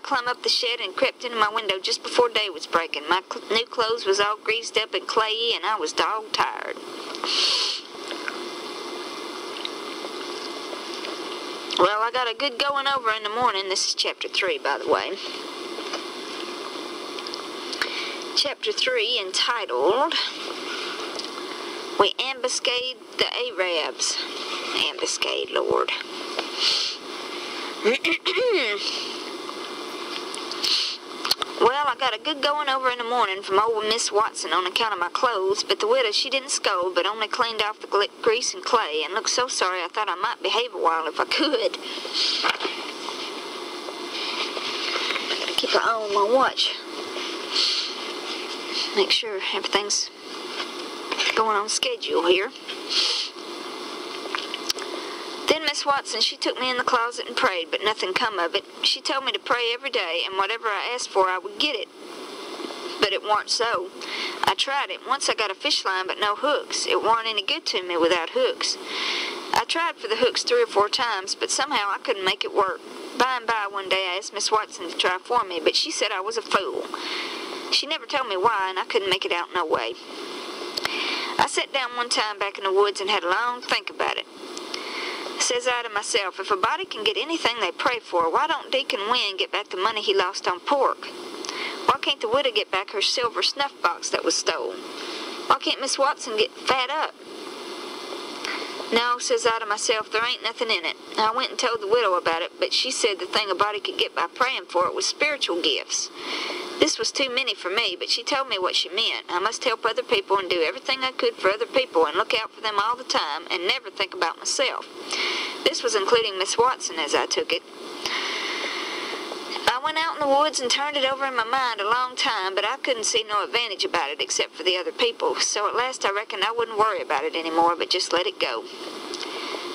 climbed up the shed and crept into my window just before day was breaking. My new clothes was all greased up and clayey, and I was dog tired. Well, I got a good going over in the morning. This is chapter 3, by the way. Chapter 3, entitled, We Ambuscade the Arabs. Ambuscade, Lord. Well, I got a good going over in the morning from old Miss Watson on account of my clothes, but the widow, she didn't scold, but only cleaned off the grease and clay, and looked so sorry I thought I might behave a while if I could. Keep an eye on my watch. Make sure everything's going on schedule here. Then Miss Watson, she took me in the closet and prayed, but nothing come of it. She told me to pray every day, and whatever I asked for, I would get it. But it warn't so. I tried it. Once I got a fish line, but no hooks. It warn't any good to me without hooks. I tried for the hooks 3 or 4 times, but somehow I couldn't make it work. By and by, one day, I asked Miss Watson to try for me, but she said I was a fool. She never told me why, and I couldn't make it out no way. I sat down one time back in the woods and had a long think about it. Says I to myself, if a body can get anything they pray for, why don't Deacon Wynn get back the money he lost on pork? Why can't the widow get back her silver snuff box that was stolen? Why can't Miss Watson get fat up? No, says I to myself, there ain't nothing in it. I went and told the widow about it, but she said the thing a body could get by praying for it was spiritual gifts. This was too many for me, but she told me what she meant. I must help other people and do everything I could for other people and look out for them all the time and never think about myself. This was including Miss Watson as I took it. I went out in the woods and turned it over in my mind a long time, but I couldn't see no advantage about it except for the other people, so at last I reckoned I wouldn't worry about it anymore, but just let it go.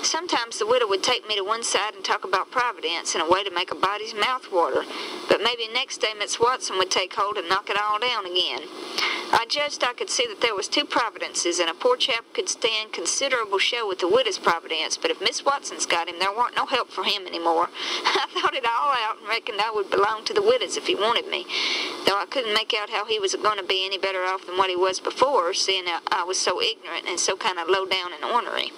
Sometimes the widow would take me to one side and talk about providence in a way to make a body's mouth water, but maybe next day Miss Watson would take hold and knock it all down again. I judged I could see that there was 2 providences, and a poor chap could stand considerable show with the widow's providence, but if Miss Watson's got him, there weren't no help for him anymore. I thought it all out and reckoned I would belong to the widow's if he wanted me, though I couldn't make out how he was going to be any better off than what he was before, seeing I was so ignorant and so kind of low down and ornery.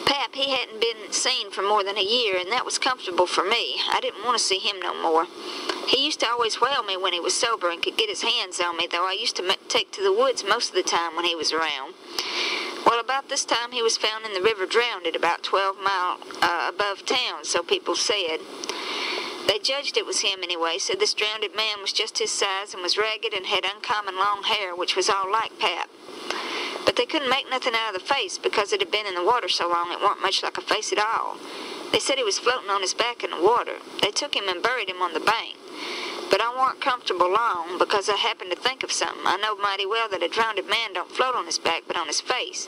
Pap, he hadn't been seen for more than a year, and that was comfortable for me. I didn't want to see him no more. He used to always whale me when he was sober and could get his hands on me, though I used to take to the woods most of the time when he was around. Well, about this time he was found in the river drowned at about 12 miles above town, so people said. They judged it was him anyway, said this drowned man was just his size and was ragged and had uncommon long hair, which was all like Pap. But they couldn't make nothing out of the face because it had been in the water so long it weren't much like a face at all. They said he was floating on his back in the water. They took him and buried him on the bank. But I weren't comfortable long because I happened to think of something. I know mighty well that a drowned man don't float on his back but on his face.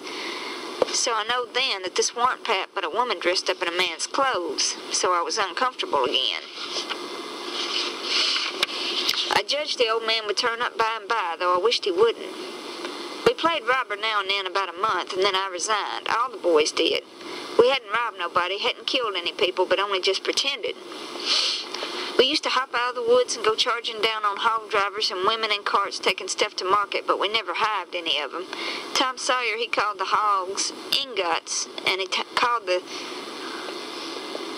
So I knowed then that this weren't Pap but a woman dressed up in a man's clothes. So I was uncomfortable again. I judged the old man would turn up by and by, though I wished he wouldn't. We played robber now and then about a month, and then I resigned. All the boys did. We hadn't robbed nobody, hadn't killed any people, but only just pretended. We used to hop out of the woods and go charging down on hog drivers and women in carts taking stuff to market, but we never hived any of them. Tom Sawyer, he called the hogs ingots, and he called the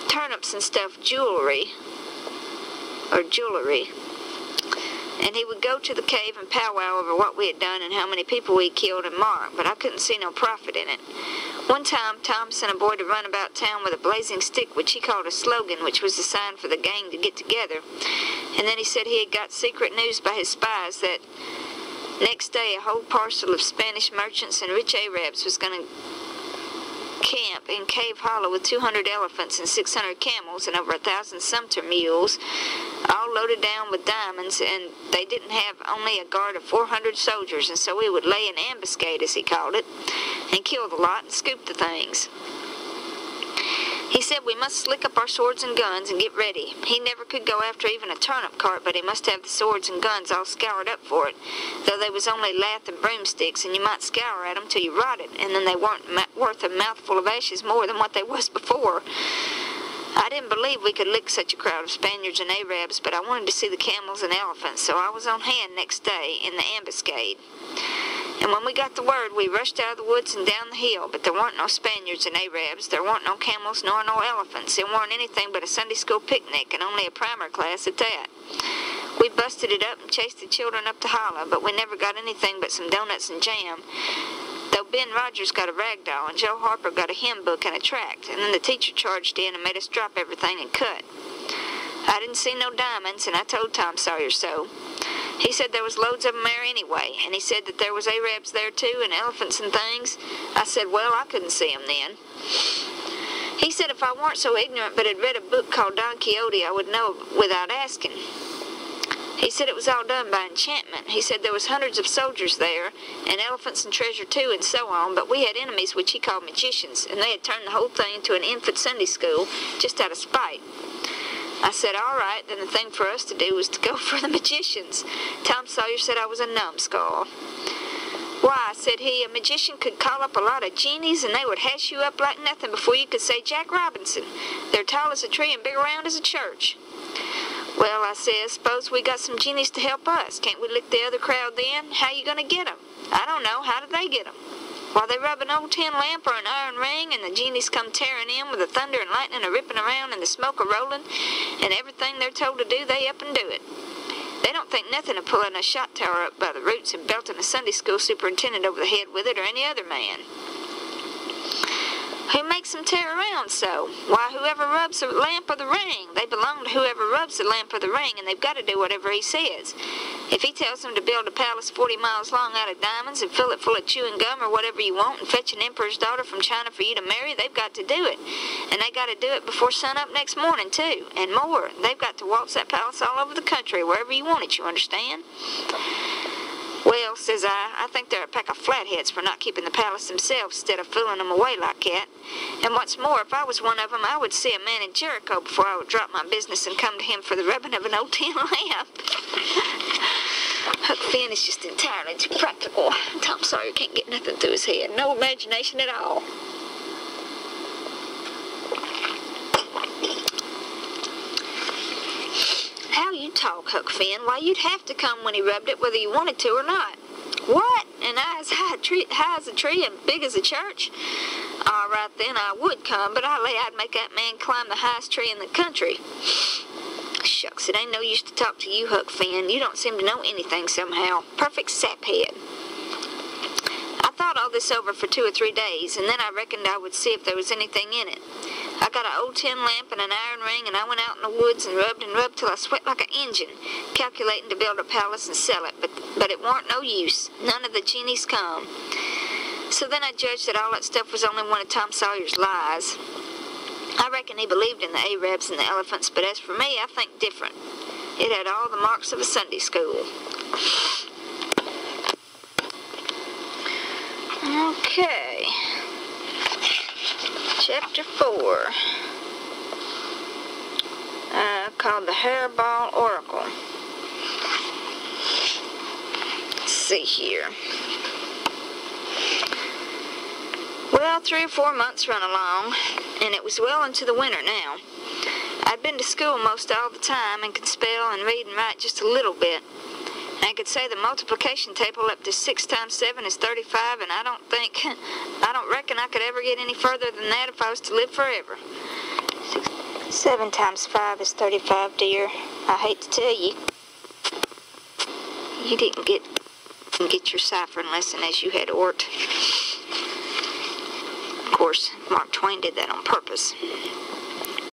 turnips and stuff jewelry. And he would go to the cave and powwow over what we had done and how many people we had killed and marked, but I couldn't see no profit in it. One time, Tom sent a boy to run about town with a blazing stick, which he called a slogan, which was the sign for the gang to get together. And then he said he had got secret news by his spies that next day a whole parcel of Spanish merchants and rich Arabs was going to camp in Cave Hollow with 200 elephants and 600 camels and over 1,000 sumpter mules, all loaded down with diamonds, and they didn't have only a guard of 400 soldiers, and so we would lay an ambuscade, as he called it, and kill the lot and scoop the things. He said we must slick up our swords and guns and get ready. He never could go after even a turnip cart, but he must have the swords and guns all scoured up for it, though they was only lath and broomsticks, and you might scour at 'em till you rotted, and then they weren't worth a mouthful of ashes more than what they was before. I didn't believe we could lick such a crowd of Spaniards and Arabs, but I wanted to see the camels and elephants, so I was on hand next day in the ambuscade. And when we got the word, we rushed out of the woods and down the hill, but there weren't no Spaniards and Arabs, there weren't no camels nor no elephants. It weren't anything but a Sunday school picnic, and only a primer class at that. We busted it up and chased the children up the holler, but we never got anything but some donuts and jam. Though Ben Rogers got a rag doll and Joe Harper got a hymn book and a tract, and then the teacher charged in and made us drop everything and cut. I didn't see no diamonds, and I told Tom Sawyer so. He said there was loads of 'em there anyway, and he said that there was Arabs there too, and elephants and things. I said, well, I couldn't see 'em then. He said if I weren't so ignorant but had read a book called Don Quixote, I would know without asking. He said it was all done by enchantment. He said there was hundreds of soldiers there, and elephants and treasure too, and so on, but we had enemies which he called magicians, and they had turned the whole thing into an infant Sunday school just out of spite. I said, all right, then the thing for us to do was to go for the magicians. Tom Sawyer said I was a numbskull. Why, said he, a magician could call up a lot of genies, and they would hash you up like nothing before you could say Jack Robinson. They're tall as a tree and big around as a church. Well, I says, suppose we got some genies to help us. Can't we lick the other crowd then? How you gonna get 'em? I don't know. How did they get 'em? Why, they rub an old tin lamp or an iron ring, and the genies come tearing in with the thunder and lightning a-ripping around and the smoke a-rolling, and everything they're told to do, they up and do it. They don't think nothing of pulling a shot tower up by the roots and belting a Sunday school superintendent over the head with it or any other man. Who makes them tear around so? Why, whoever rubs the lamp or the ring. They belong to whoever rubs the lamp or the ring, and they've got to do whatever he says. If he tells them to build a palace 40 miles long out of diamonds and fill it full of chewing gum or whatever you want and fetch an emperor's daughter from China for you to marry, they've got to do it. And they got to do it before sunup next morning, too. And more. They've got to waltz that palace all over the country, wherever you want it, you understand? Well, says I think they're a pack of flatheads for not keeping the palace themselves instead of fooling them away like that. And what's more, if I was one of them, I would see a man in Jericho before I would drop my business and come to him for the rubbing of an old tin lamp. Huck Finn is just entirely too practical. Tom Sawyer can't get nothing through his head. No imagination at all. How you talk, Huck Finn. Why, you'd have to come when he rubbed it, whether you wanted to or not. What? And I as high as a tree and big as a church? All right, then, I would come, but I lay I'd make that man climb the highest tree in the country. Shucks, it ain't no use to talk to you, Huck Finn. You don't seem to know anything somehow. Perfect saphead. I thought all this over for 2 or 3 days, and then I reckoned I would see if there was anything in it. I got an old tin lamp and an iron ring, and I went out in the woods and rubbed till I sweat like an engine, calculating to build a palace and sell it, but it warn't no use. None of the genies come. So then I judged that all that stuff was only one of Tom Sawyer's lies. I reckon he believed in the Arabs and the elephants, but as for me, I think different. It had all the marks of a Sunday school. Okay. Chapter 4. Called the Hairball Oracle. Let's see here. Well, 3 or 4 months run along, and it was well into the winter now. I'd been to school most all the time and could spell and read and write just a little bit. I could say the multiplication table up to 6 times 7 is 35, and I don't reckon I could ever get any further than that if I was to live forever. 7 times 5 is 35, dear. I hate to tell you. You didn't get your ciphering lesson as you had ought. Of course, Mark Twain did that on purpose.